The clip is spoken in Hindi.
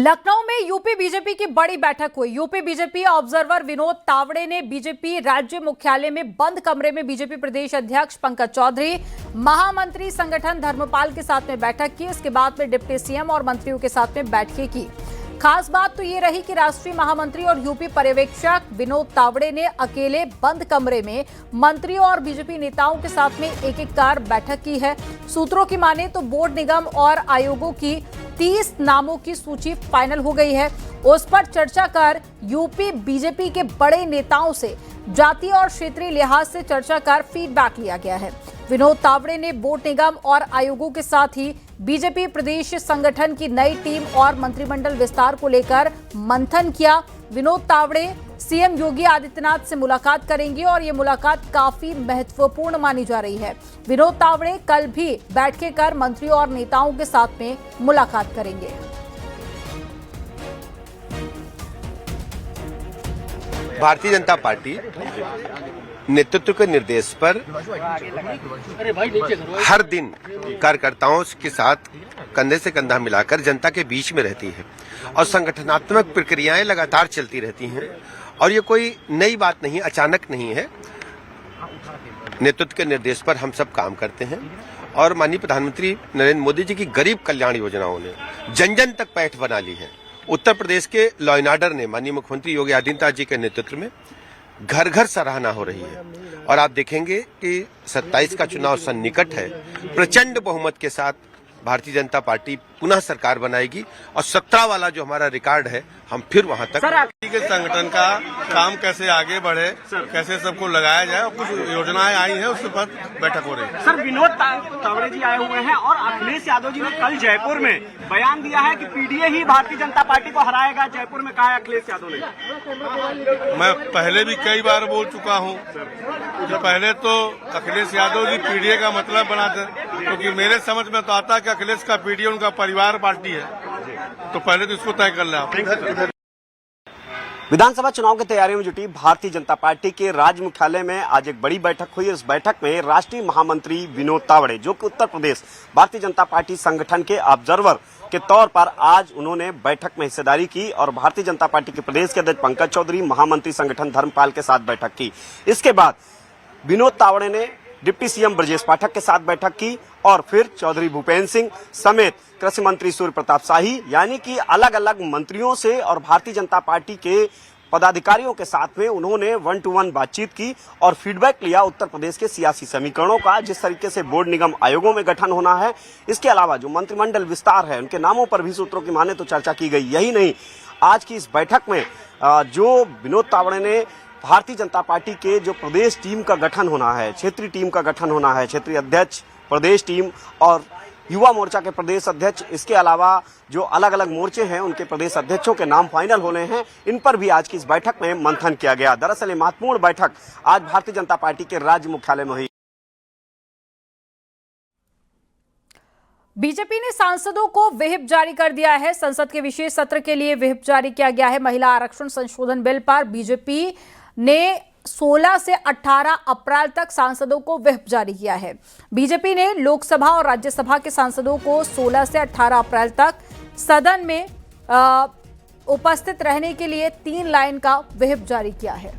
लखनऊ में यूपी बीजेपी की बड़ी बैठक हुई। UP BJP observer Vinod Tawde ने बीजेपी राज्य मुख्यालय में बंद कमरे में बीजेपी प्रदेश अध्यक्ष पंकज चौधरी, महामंत्री संगठन धर्मपाल के साथ में बैठक की। इसके बाद में डिप्टी सीएम और मंत्रियों के साथ में बैठकें की। खास बात तो ये रही कि राष्ट्रीय महामंत्री और यूपी पर्यवेक्षक विनोद तावड़े ने अकेले बंद कमरे में मंत्रियों और बीजेपी नेताओं के साथ में एक कार बैठक की है। सूत्रों की माने तो बोर्ड निगम और आयोगों की 30 नामों की सूची फाइनल हो गई है। उस पर चर्चा कर यूपी बीजेपी के बड़े नेताओं से जातीय और क्षेत्रीय लिहाज से चर्चा कर फीडबैक लिया गया है। विनोद तावड़े ने बोर्ड निगम और आयोगों के साथ ही बीजेपी प्रदेश संगठन की नई टीम और मंत्रिमंडल विस्तार को लेकर मंथन किया। विनोद तावड़े सीएम योगी आदित्यनाथ से मुलाकात करेंगे और ये मुलाकात काफी महत्वपूर्ण मानी जा रही है। विनोद तावड़े कल भी बैठकें कर मंत्रियों और नेताओं के साथ में मुलाकात करेंगे। भारतीय जनता पार्टी नेतृत्व के निर्देश पर हर दिन कार्यकर्ताओं के साथ कंधे से कंधा मिलाकर जनता के बीच में रहती है और संगठनात्मक प्रक्रियाएं लगातार चलती रहती हैं। और ये कोई नई बात नहीं, अचानक नहीं है। नेतृत्व के निर्देश पर हम सब काम करते हैं और माननीय प्रधानमंत्री नरेंद्र मोदी जी की गरीब कल्याण योजनाओं ने जन जन तक पैठ बना ली है। उत्तर प्रदेश के लॉ एंड ऑर्डर ने माननीय मुख्यमंत्री योगी आदित्यनाथ जी के नेतृत्व में घर घर सराहना हो रही है। और आप देखेंगे कि 27 का चुनाव सन्निकट है। प्रचंड बहुमत के साथ भारतीय जनता पार्टी पुनः सरकार बनाएगी और 17 वाला जो हमारा रिकॉर्ड है हम फिर वहां तक के संगठन का काम कैसे आगे बढ़े, कैसे सबको लगाया जाए और कुछ योजनाएं आई हैं, उसके बाद बैठक हो रही है। सर, विनोद तावड़े जी आए हुए हैं और अखिलेश यादव जी ने कल जयपुर में बयान दिया है कि पीडीए ही भारतीय जनता पार्टी को हराएगा। जयपुर में कहा है अखिलेश यादव ने। मैं पहले भी कई बार बोल चुका हूं कि पहले तो अखिलेश यादव जी पीडीए का मतलब बनाते, क्योंकि मेरे समझ में तो आता है कि अखिलेश का पीडीए उनका परिवार पार्टी है, तो पहले तो इसको तय कर ले आप। विधानसभा चुनाव की तैयारियों में जुटी भारतीय जनता पार्टी के राज्य मुख्यालय में आज एक बड़ी बैठक हुई। इस बैठक में राष्ट्रीय महामंत्री विनोद तावड़े, जो कि उत्तर प्रदेश भारतीय जनता पार्टी संगठन के ऑब्जर्वर के तौर पर आज उन्होंने बैठक में हिस्सेदारी की और भारतीय जनता पार्टी के प्रदेश के अध्यक्ष पंकज चौधरी, महामंत्री संगठन धर्मपाल के साथ बैठक की। इसके बाद विनोद तावड़े ने डिप्टी सीएम ब्रजेश पाठक के साथ बैठक की और फिर चौधरी भूपेंद्र सिंह समेत कृषि मंत्री सूर्य प्रताप शाही, यानी कि अलग अलग मंत्रियों से और भारतीय जनता पार्टी के पदाधिकारियों के साथ में उन्होंने 1-to-1 बातचीत की और फीडबैक लिया उत्तर प्रदेश के सियासी समीकरणों का, जिस तरीके से बोर्ड निगम आयोगों में गठन होना है। इसके अलावा जो मंत्रिमंडल विस्तार है, उनके नामों पर भी सूत्रों की माने तो चर्चा की गई। यही नहीं, आज की इस बैठक में जो विनोद तावड़े ने भारतीय जनता पार्टी के जो प्रदेश टीम का गठन होना है, क्षेत्रीय टीम का गठन होना है, क्षेत्रीय अध्यक्ष, प्रदेश टीम और युवा मोर्चा के प्रदेश अध्यक्ष, इसके अलावा जो अलग अलग मोर्चे हैं उनके प्रदेश अध्यक्षों के नाम फाइनल होने हैं, इन पर भी आज की इस बैठक में मंथन किया गया। दरअसल ये महत्वपूर्ण बैठक आज भारतीय जनता पार्टी के राज्य मुख्यालय में हुई। बीजेपी ने सांसदों को व्हिप जारी कर दिया है। संसद के विशेष सत्र के लिए व्हिप जारी किया गया है। महिला आरक्षण संशोधन बिल पर बीजेपी ने 16 से 18 अप्रैल तक सांसदों को व्हिप जारी किया है। बीजेपी ने लोकसभा और राज्यसभा के सांसदों को 16 से 18 अप्रैल तक सदन में उपस्थित रहने के लिए 3 लाइन का व्हिप जारी किया है।